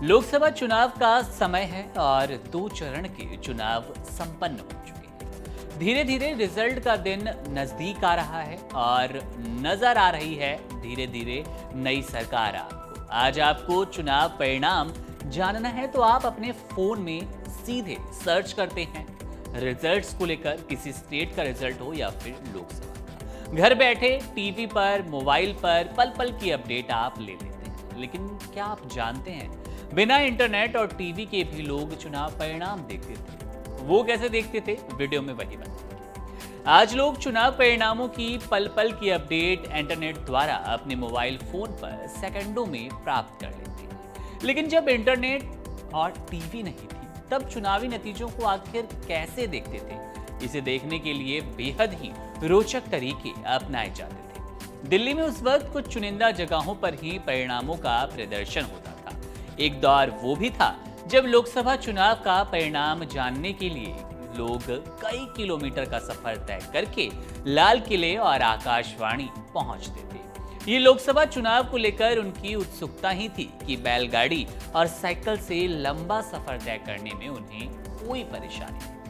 लोकसभा चुनाव का समय है और 2 चरण के चुनाव संपन्न हो चुके हैं। धीरे धीरे रिजल्ट का दिन नजदीक आ रहा है और नजर आ रही है धीरे धीरे नई सरकार आपको। आज आपको चुनाव परिणाम जानना है तो आप अपने फोन में सीधे सर्च करते हैं रिजल्ट्स को लेकर, किसी स्टेट का रिजल्ट हो या फिर लोकसभा का। घर बैठे टीवी पर, मोबाइल पर पल पल की अपडेट आप ले लेते हैं। लेकिन क्या आप जानते हैं, बिना इंटरनेट और टीवी के भी लोग चुनाव परिणाम देखते थे। वो कैसे देखते थे, वीडियो में वही बताएंगे। आज लोग चुनाव परिणामों की पल पल की अपडेट इंटरनेट द्वारा अपने मोबाइल फोन पर सेकंडों में प्राप्त कर लेते हैं। लेकिन जब इंटरनेट और टीवी नहीं थी, तब चुनावी नतीजों को आखिर कैसे देखते थे, इसे देखने के लिए बेहद ही रोचक तरीके अपनाए जाते थे। दिल्ली में उस वक्त कुछ चुनिंदा जगहों पर ही परिणामों का प्रदर्शन होता था। एक दौर वो भी था जब लोकसभा चुनाव का परिणाम जानने के लिए लोग कई किलोमीटर का सफर तय करके लाल किले और आकाशवाणी पहुंचते थे। ये लोकसभा चुनाव को लेकर उनकी उत्सुकता ही थी कि बैलगाड़ी और साइकिल से लंबा सफर तय करने में उन्हें कोई परेशानी नहीं।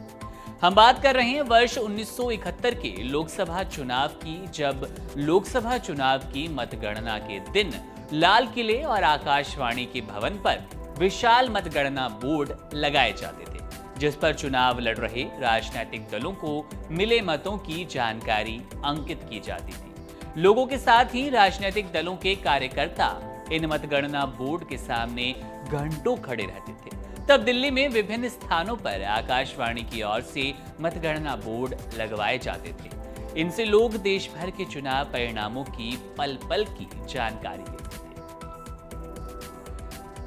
हम बात कर रहे हैं वर्ष 1971 के लोकसभा चुनाव की, जब लोकसभा चुनाव की मतगणना के दिन लाल किले और आकाशवाणी के भवन पर विशाल मतगणना बोर्ड लगाए जाते थे, जिस पर चुनाव लड़ रहे राजनीतिक दलों को मिले मतों की जानकारी अंकित की जाती थी। लोगों के साथ ही राजनीतिक दलों के कार्यकर्ता इन मतगणना बोर्ड के सामने घंटों खड़े रहते थे। तब दिल्ली में विभिन्न स्थानों पर आकाशवाणी की ओर से मतगणना बोर्ड लगवाए जाते थे। इनसे लोग देश भर के चुनाव परिणामों की पल पल की जानकारी लेते थे।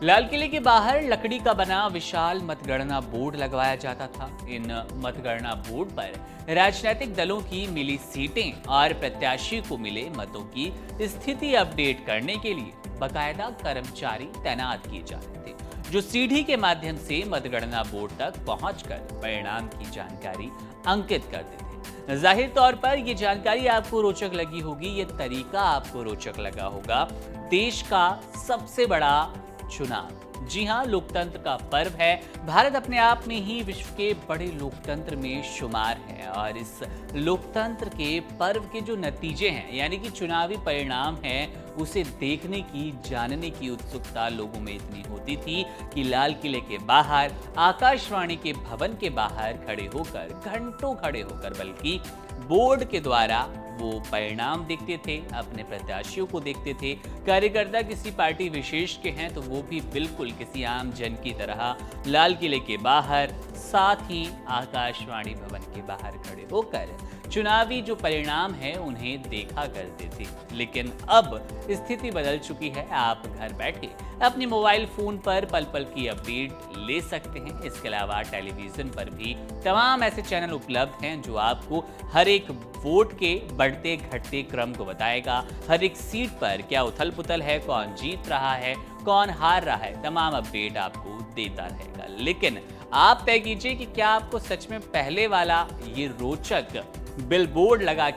लाल किले के बाहर लकड़ी का बना विशाल मतगणना बोर्ड लगवाया जाता था। इन मतगणना बोर्ड पर राजनीतिक दलों की मिली सीटें और प्रत्याशी को मिले मतों की स्थिति अपडेट करने के लिए बाकायदा कर्मचारी तैनात किए जाते थे, जो सीढ़ी के माध्यम से मतगणना बोर्ड तक पहुंचकर परिणाम की जानकारी अंकित करते थे। जाहिर तौर पर यह जानकारी आपको रोचक लगी होगी, ये तरीका आपको रोचक लगा होगा। देश का सबसे बड़ा चुनाव, जी हां, लोकतंत्र का पर्व है। भारत अपने आप में ही विश्व के बड़े लोकतंत्र में शुमार है और इस लोकतंत्र के पर्व के जो नतीजे हैं, यानी कि चुनावी परिणाम हैं, उसे देखने की, जानने की उत्सुकता लोगों में इतनी होती थी कि लाल किले के बाहर, आकाशवाणी के भवन के बाहर खड़े होकर, घंटों खड़े होकर बल्कि बोर्ड के द्वारा वो परिणाम देखते थे, अपने प्रत्याशियों को देखते थे। कार्यकर्ता किसी पार्टी विशेष के हैं तो वो भी बिल्कुल किसी आम जन की तरह लाल किले के बाहर, साथ ही आकाशवाणी भवन के बाहर खड़े होकर चुनावी जो परिणाम है उन्हें देखा करते थे। लेकिन अब स्थिति बदल चुकी है। आप घर बैठे अपने मोबाइल फोन पर पल पल की अपडेट ले सकते हैं। इसके अलावा टेलीविजन पर भी तमाम ऐसे चैनल उपलब्ध हैं जो आपको हर एक वोट के बढ़ते घटते क्रम को बताएगा। हर एक सीट पर क्या उथल पुथल है, कौन जीत रहा है, कौन हार रहा है, तमाम अपडेट आपको देता रहेगा। लेकिन आप तय कीजिए कि क्या आपको सच में पहले वाला ये रोचक बोर्ड लगा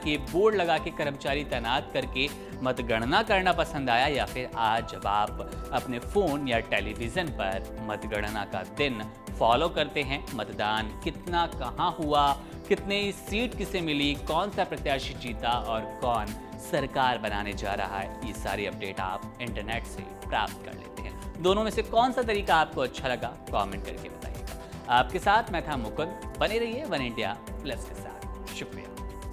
के कर्मचारी तैनात करके मतगणना करना पसंद आया, या फिर आज जब आप अपने फोन या टेलीविजन पर मतगणना का दिन फॉलो करते हैं, मतदान कितना कहाँ हुआ, कितने सीट किसे मिली, कौन सा प्रत्याशी जीता और कौन सरकार बनाने जा रहा है, ये सारी अपडेट आप इंटरनेट से प्राप्त कर लेते हैं। दोनों में से कौन सा तरीका आपको अच्छा लगा, कमेंट करके बताइएगा। आपके साथ मैं था मुकुंद। बने रहिए वन इंडिया प्लस के साथ। शुक्रिया।